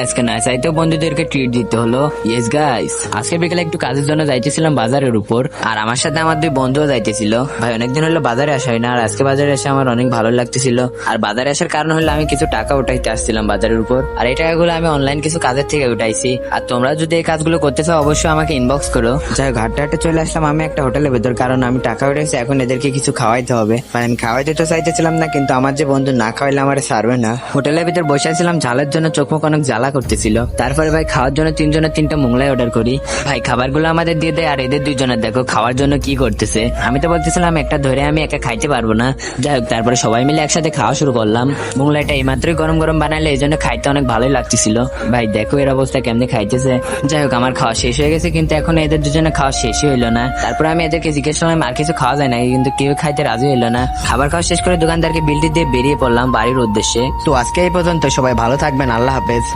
আজকে না চাইতেও বন্ধুদেরকে ট্রিট দিতে হলো। ইয়েস গাইস, আজকে বিকেলে একটু কাজের জন্য যাইতেছিলাম বাজারের উপর, আর আমার সাথে আমার দুই বন্ধুও যাইতেছিল। ভাই অনেকদিন হলো বাজারে আসা হয় না, আর আজকে বাজারে এসে আমার অনেক ভালো লাগতেছিল। আর বাজারে আসার কারণ হলো আমি কিছু টাকা উঠাইতে আসছিলাম বাজারের উপর, আর এই টাকাগুলো আমি অনলাইন কিছু কাজের থেকে উঠাইছি। আর তোমরা যদি এই কাজগুলো করতে চাও অবশ্যই আমাকে ইনবক্স করো। যাই হোক, হাঁটতে হাঁটতে চলে আসলাম আমি একটা হোটেলের ভেতর, কারণ আমি টাকা উঠেছি, এখন এদেরকে কিছু খাওয়াইতে হবে। ভাই আমি খাওয়াইতে তো চাইতেছিলাম না, কিন্তু আমার যে বন্ধু না খাওয়াইলে আমার ছাড়বে না। হোটেলের ভিতর বসে ছিলাম, ঝালের জন্য চোখ মুখ অনেক জ্বালা করতেছিল। তারপরে ভাই খাওয়ার জন্য তিনজনের তিনটা মোগলাই অর্ডার করি। ভাই খাবারগুলো আমাদের দিয়ে দেয়, আর এদের দুইজনের দেখো খাওয়ার জন্য কি করতেছে। আমি তো বলতেছিলাম একটা ধরে আমি একা খাইতে পারবো না। যাই হোক, তারপরে সবাই মিলে একসাথে খাওয়া শুরু করলাম। মোগলাইটা এইমাত্রই গরম গরম বানাইলে এই জন্য খাইতে অনেক ভালোই লাগতেছিল। ভাই দেখো এর অবস্থা কেমনে খাইতেছে। যাই হোক, আমার খাওয়া শেষ হয়ে গেছে, কিন্তু এখন এদের দুজনে খাওয়া শেষই হইলো না। তারপরে আমি এদেরকে জিজ্ঞেস করলাম আর কিছু খাওয়া যায় নাকি, কিন্তু কেউ খাইতে রাজি হইলো না। খাবার খাওয়া শেষ করে দোকানদারকে বিলটি দিয়ে বেরিয়ে পড়লাম বাড়ির উদ্দেশ্যে। তো আজকে এই পর্যন্ত, সবাই ভালো থাকবেন, আল্লাহ হাফেজ।